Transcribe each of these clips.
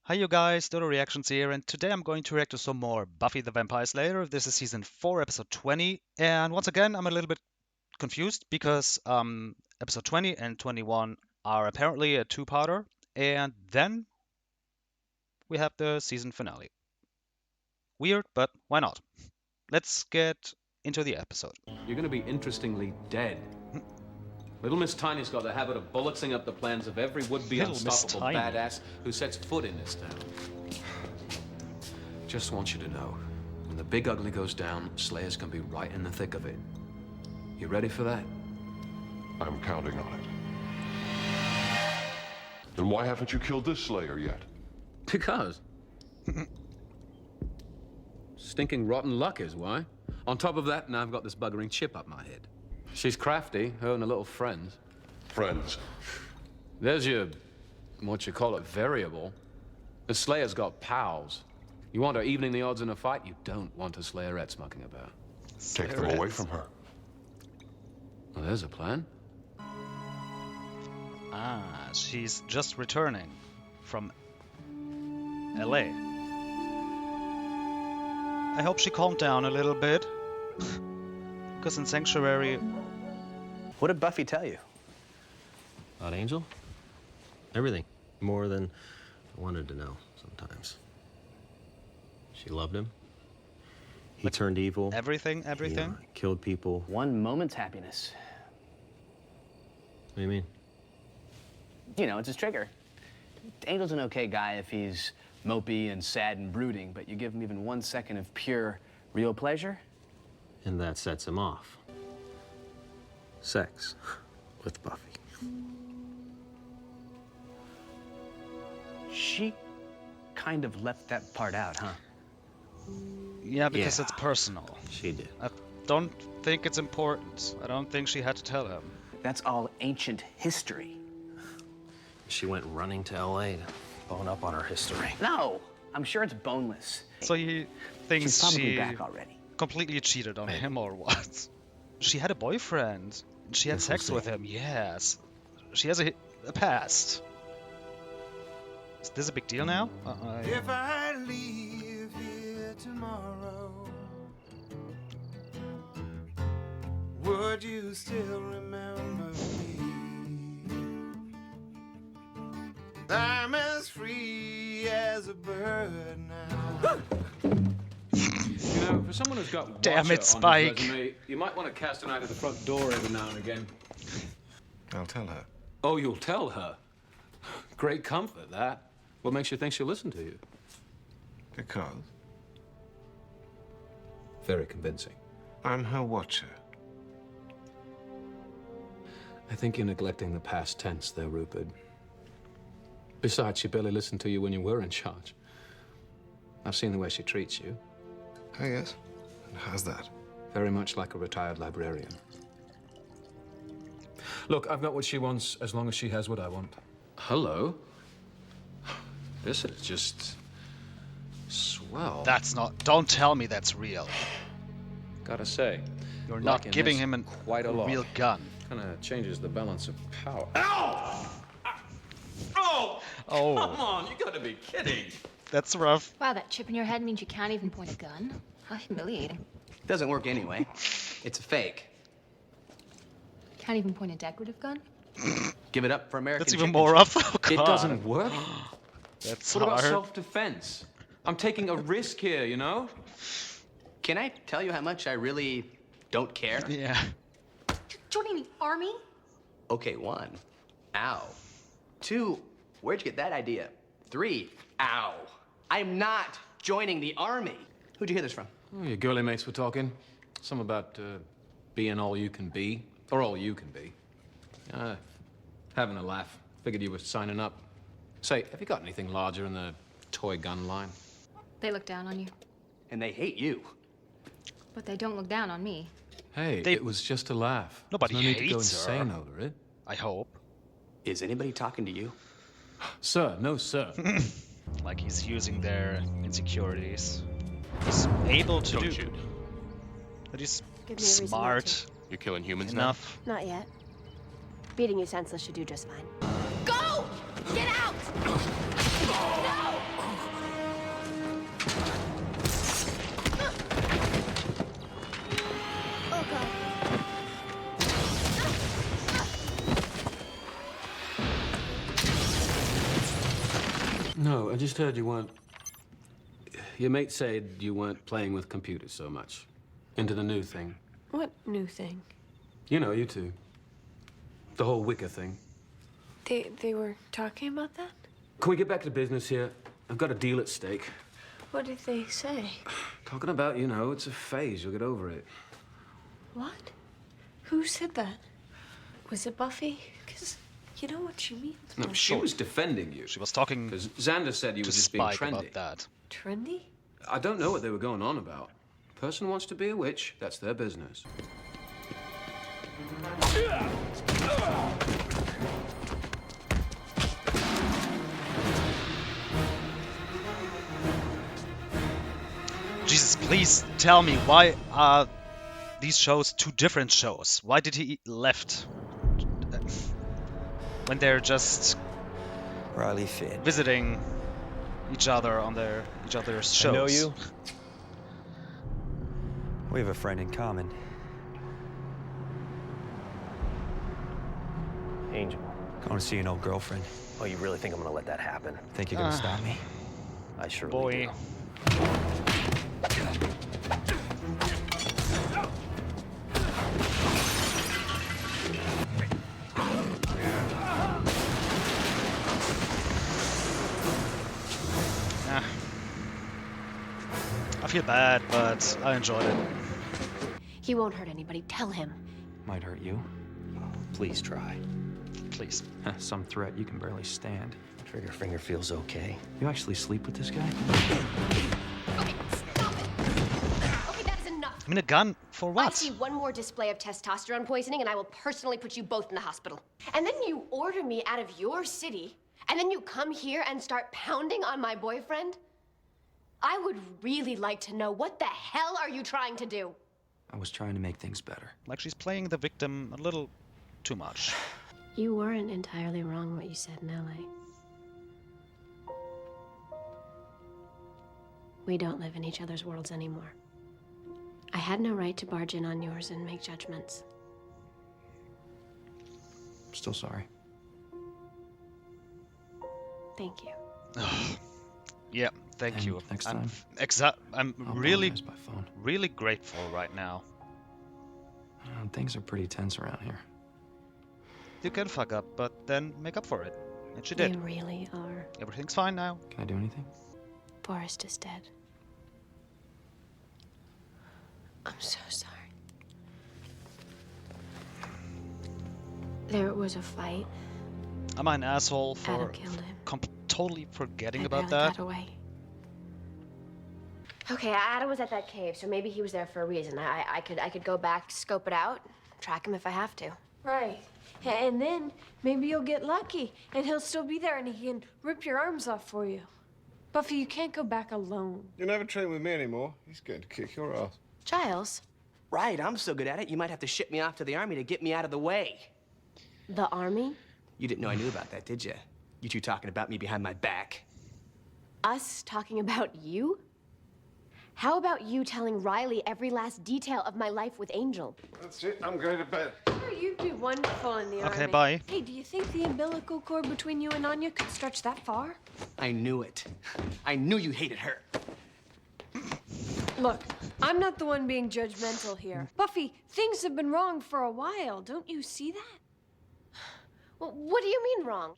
Hi you guys, Dodo Reactions here, and today I'm going to react to some more Buffy the Vampire Slayer. This is season 4, episode 20, and once again I'm a little bit confused because episode 20 and 21 are apparently a two-parter, and then we have the season finale. Weird, but why not? Let's get into the episode. You're gonna be interestingly dead. Little Miss Tiny's got the habit of bollocksing up the plans of every would-be Little Miss unstoppable Tiny. badass who sets foot in this town. Just want you to know, when the big ugly goes down, Slayer's gonna be right in the thick of it. You ready for that? I'm counting on it. Then why haven't you killed this Slayer yet? Because. Stinking rotten luck is why. On top of that, now I've got this buggering chip up my head. She's crafty, her and her little friends. Friends. There's your, what you call it, variable. The Slayer's got pals. You want her evening the odds in a fight, you don't want a Slayerette mucking about. Take them away from her. Well, there's a plan. Ah, she's just returning from LA. I hope she calmed down a little bit. Because in Sanctuary... What did Buffy tell you? About Angel? Everything. More than I wanted to know sometimes. She loved him. He turned evil. Everything? He, killed people. One moment's happiness. What do you mean? You know, it's his trigger. Angel's an okay guy if he's mopey and sad and brooding, but you give him even 1 second of pure, real pleasure, And that sets him off. Sex with Buffy. she kind of left that part out, huh? Yeah, because Yeah. it's personal. She did. I don't think it's important. I don't think she had to tell him. That's all ancient history. She went running to LA to bone up on her history. No, I'm sure it's boneless. So he thinks She's probably she back already. completely cheated on Maybe. him or what? She had a boyfriend. She had Guess we'll sex see. with him, yes. She has a past. Is this a big deal now? If I leave here tomorrow, would you still remember me? I'm as free as a bird now. You know, for someone who's got Damn Watcher it, on Spike. his resume, you might want to cast an eye to the front door every now and again. I'll tell her. Oh, you'll tell her. Great comfort, that. What makes you think she'll listen to you? Because Very convincing. I'm her watcher. I think you're neglecting the past tense there, Rupert. Besides, she barely listened to you when you were in charge. I've seen the way she treats you. Oh, yes? And how's that? Very much like a retired librarian. Look, I've got what she wants as long as she has what I want. Hello? This is just swell. That's not... Don't tell me that's real. Gotta say, You're not liking giving this him a quite a lot. real gun. Kind of changes the balance of power. Ow! Oh! Oh, Come on, you gotta be kidding. that's rough. Wow, that chip in your head means you can't even point a gun. How humiliating. Doesn't work anyway. It's a fake. Can't even point a decorative gun? Give it up for American That's even chicken. more rough. Oh, It God. doesn't work. That's What about hard. self-defense? I'm taking a risk here, you know? Can I tell you how much I really don't care? Yeah. Joining the army? Okay, 1, ow. 2, where'd you get that idea? 3, ow. I'm not joining the army. Who'd you hear this from? Oh, your girly mates were talking. Some about being all you can be. Or all you can be. Having a laugh. Figured you were signing up. Say, have you got anything larger in the toy gun line? They look down on you. And they hate you. But they don't look down on me. Hey, They- it was just a laugh. Nobody There's no need to go hates her. insane over it. I hope. Is anybody talking to you? Sir, no sir. Like he's using their insecurities. He's able to Don't do. shoot. That he's Give me a reason not smart You're killing humans enough. Not yet. Beating you senseless should do just fine. Go! Get out! No! No, I just heard you weren't... Your mate said you weren't playing with computers so much. Into the new thing. What new thing? You know, you two. The whole Wicca thing. They were talking about that? Can we get back to business here? I've got a deal at stake. What did they say? Talking about, you know, it's a phase. You'll get over it. What? Who said that? Was it Buffy? Because you know what she means. No, she was defending you. She was talking Because Xander said you to were just being Spike trendy. about that. Trendy? I don't know what they were going on about. Person wants to be a witch, that's their business. Jesus, please tell me, why are these shows two different shows? Why did he left? When they're just Riley Finn. visiting each other on each other's shows. I know you. We have a friend in common. Angel. Going to see an old girlfriend. Oh, you really think I'm gonna let that happen? Think you're gonna stop me? I surely Boy. do. I feel bad, but I enjoyed it. He won't hurt anybody. Tell him. Might hurt you. Please try. Please. Some threat you can barely stand. Trigger finger feels okay. You actually sleep with this guy? Okay, stop it. Okay, that is enough. I mean, a gun for I what? see one more display of testosterone poisoning, and I will personally put you both in the hospital. And then you order me out of your city, and then you come here and start pounding on my boyfriend? I would really like to know, what the hell are you trying to do? I was trying to make things better. Like she's playing the victim a little too much. You weren't entirely wrong what you said in LA. We don't live in each other's worlds anymore. I had no right to barge in on yours and make judgments. I'm still sorry. Thank you. Yeah, thank And you. next I'm time, I'm I'll really, apologize by phone. really grateful right now. Things are pretty tense around here. You can fuck up, but then make up for it. And she They did. really are. Everything's fine now. Can I do anything? Forrest is dead. I'm so sorry. There was a fight. Am I an asshole for Adam killed him. totally forgetting I about barely that? got away. Okay, Adam was at that cave, so maybe he was there for a reason. I could go back, scope it out, track him if I have to. Right. And then maybe you'll get lucky and he'll still be there and he can rip your arms off for you. Buffy, you can't go back alone. You'll never train with me anymore. He's going to kick your ass. Giles, Right, I'm so good at it, you might have to ship me off to the army to get me out of the way. the army, You didn't know I knew about that, did you? You two talking about me behind my back. us talking about you? How about you telling Riley every last detail of my life with Angel? That's it. I'm going to bed. Sure, you'd be wonderful in the army. Okay, bye. Hey, do you think the umbilical cord between you and Anya could stretch that far? I knew it. I knew you hated her. Look, I'm not the one being judgmental here. Buffy, things have been wrong for a while. Don't you see that? Well, what do you mean wrong?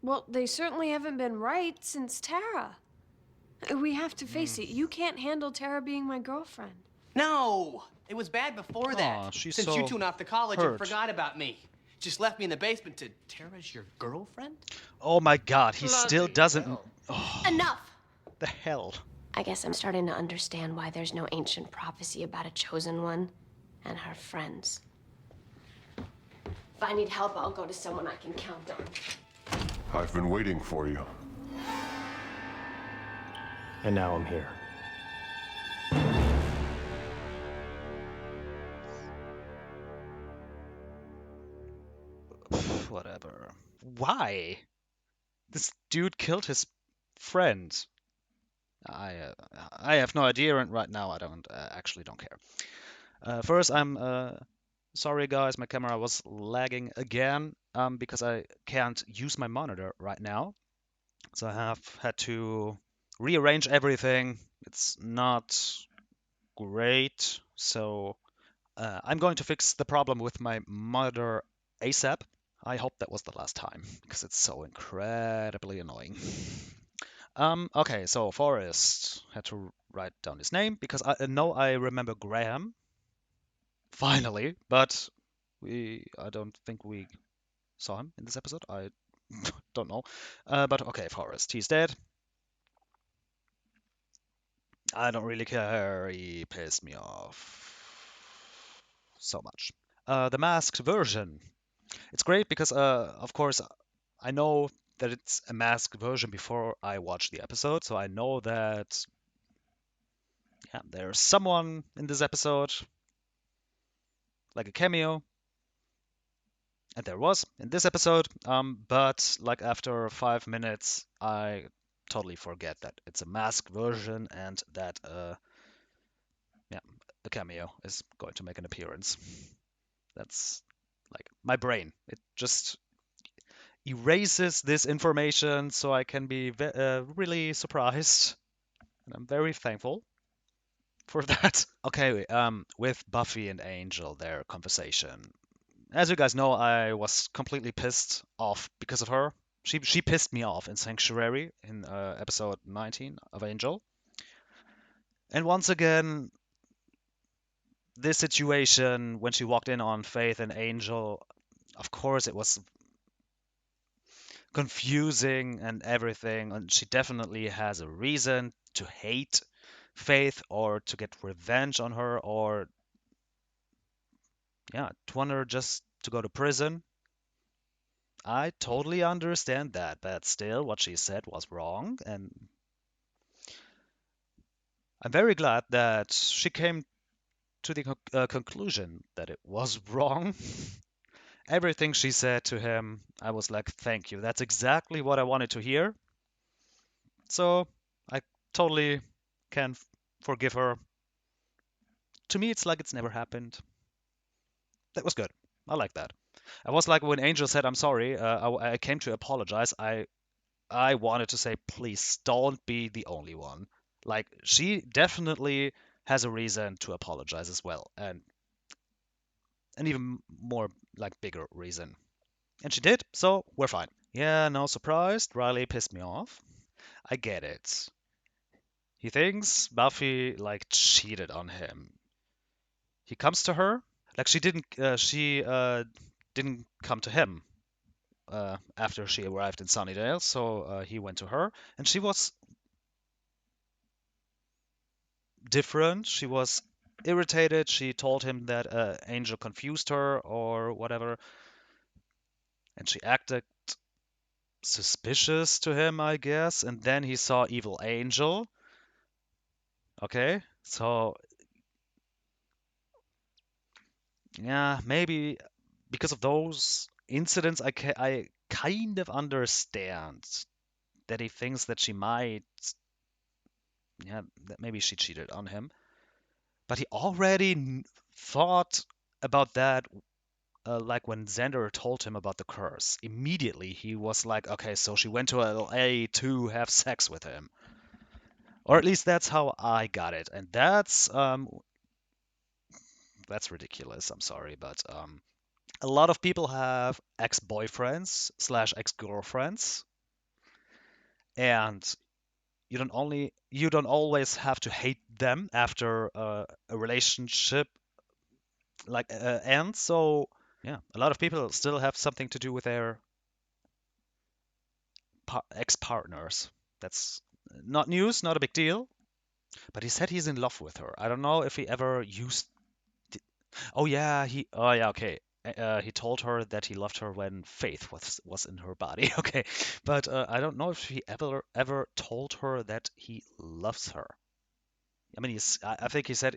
Well, they certainly haven't been right since Tara. We have to face it. You can't handle Tara being my girlfriend. No! It was bad before that. Aw, she's Since so you two went off to college hurt. and forgot about me. Just left me in the basement to... Tara's your girlfriend? Oh my god, he still Bloody doesn't. hell. Oh, Enough! the hell. I guess I'm starting to understand why there's no ancient prophecy about a chosen one and her friends. If I need help, I'll go to someone I can count on. I've been waiting for you. And now I'm here. Whatever. Why? This dude killed his friend. I have no idea, and right now I don't actually don't care. First, I'm sorry guys, my camera was lagging again because I can't use my monitor right now. So I have had to rearrange everything. It's not great. So I'm going to fix the problem with my mother ASAP. I hope that was the last time because it's so incredibly annoying. Okay, so Forrest had to write down his name because I know I remember Graham finally, but I don't think we saw him in this episode. I don't know. But okay, Forrest, he's dead. I don't really care. He pissed me off so much. The masked version. It's great because, of course, I know that it's a masked version before I watch the episode, so I know that yeah, there's someone in this episode, like a cameo, and there was in this episode. But like after 5 minutes, I totally forget that it's a masked version and that yeah, a cameo is going to make an appearance. That's like my brain. It just erases this information so I can be really surprised. And I'm very thankful for that. Okay, with Buffy and Angel, their conversation. As you guys know, I was completely pissed off because of her. She pissed me off in Sanctuary in episode 19 of Angel. And once again, this situation when she walked in on Faith and Angel, of course it was confusing and everything, and she definitely has a reason to hate Faith or to get revenge on her or yeah, to want her just to go to prison. I totally understand that, but still what she said was wrong, and I'm very glad that she came to the conclusion that it was wrong. Everything she said to him, I was like, thank you. That's exactly what I wanted to hear. So I totally can forgive her. To me, it's like it's never happened. That was good. I like that. I was like when Angel said I'm sorry. I came to apologize. I wanted to say please don't be the only one. Like she definitely has a reason to apologize as well, and an even more like bigger reason. And she did, so we're fine. Yeah, no surprise. Riley pissed me off. I get it. He thinks Buffy like cheated on him. He comes to her like she didn't come to him after she arrived in Sunnydale, so he went to her, and she was different. She was irritated. She told him that Angel confused her or whatever, and she acted suspicious to him, I guess. And then he saw Evil Angel. Okay, so yeah, maybe because of those incidents, I kind of understand that he thinks that she might, yeah, that maybe she cheated on him. But he already thought about that, like when Xander told him about the curse. Immediately he was like, okay, so she went to LA to have sex with him. Or at least that's how I got it. And that's ridiculous. I'm sorry, but a lot of people have ex-boyfriends slash ex-girlfriends, and you don't always have to hate them after a relationship like ends. So yeah, a lot of people still have something to do with their ex-partners. That's not news, not a big deal. But he said he's in love with her. I don't know if he ever used. Oh yeah, he. Oh yeah, okay. He told her that he loved her when Faith was in her body. Okay, but I don't know if he ever told her that he loves her. I mean, I think he said,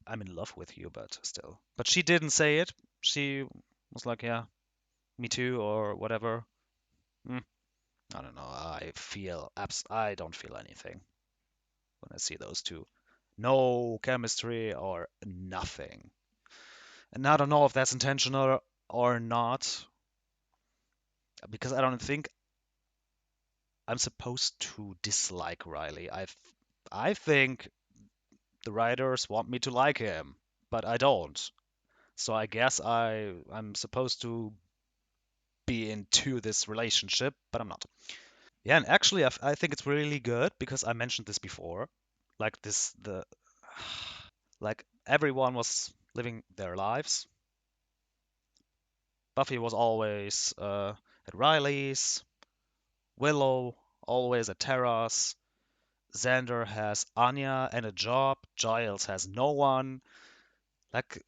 "I'm in love with you," but still. But she didn't say it. She was like, "Yeah, me too," or whatever. Hmm, I don't know. I don't feel anything when I see those two. No chemistry or nothing. And I don't know if that's intentional or not, because I don't think I'm supposed to dislike Riley. I think the writers want me to like him, but I don't. So I guess I'm supposed to be into this relationship, but I'm not. Yeah, and actually, I think it's really good because I mentioned this before. Like like everyone was living their lives. Buffy was always at Riley's, Willow always at Tara's, Xander has Anya and a job, Giles has no one. Like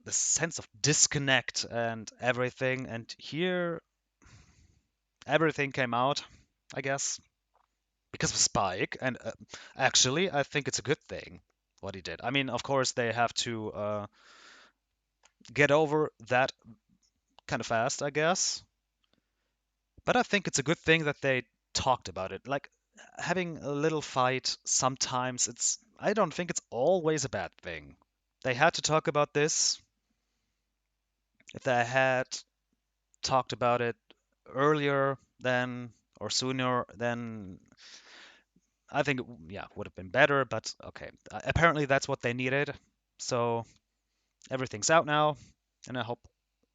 the sense of disconnect and everything. And here, everything came out, I guess, because of Spike. And actually, I think it's a good thing what he did. I mean, of course, they have to get over that kind of fast, I guess. But I think it's a good thing that they talked about it. Like having a little fight sometimes I don't think it's always a bad thing. They had to talk about this. If they had talked about it earlier then or sooner, then I think yeah, would have been better, but okay. Apparently that's what they needed. So everything's out now, and I hope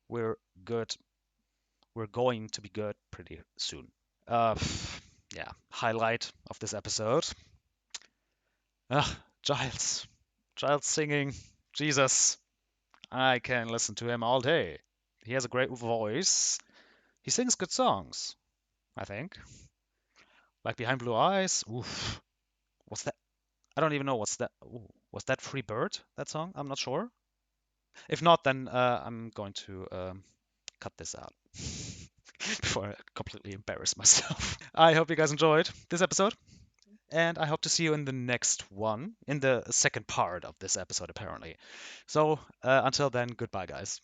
we're good. We're going to be good pretty soon. Uh, yeah, highlight of this episode. Giles. Giles singing. Jesus. I can listen to him all day. He has a great voice. He sings good songs, I think. Like Behind Blue Eyes. Oof. What's that? I don't even know what's that. Ooh, was that Free Bird, that song? I'm not sure. If not, then I'm going to cut this out before I completely embarrass myself. I hope you guys enjoyed this episode, and I hope to see you in the next one, in the second part of this episode, apparently. So until then, goodbye, guys.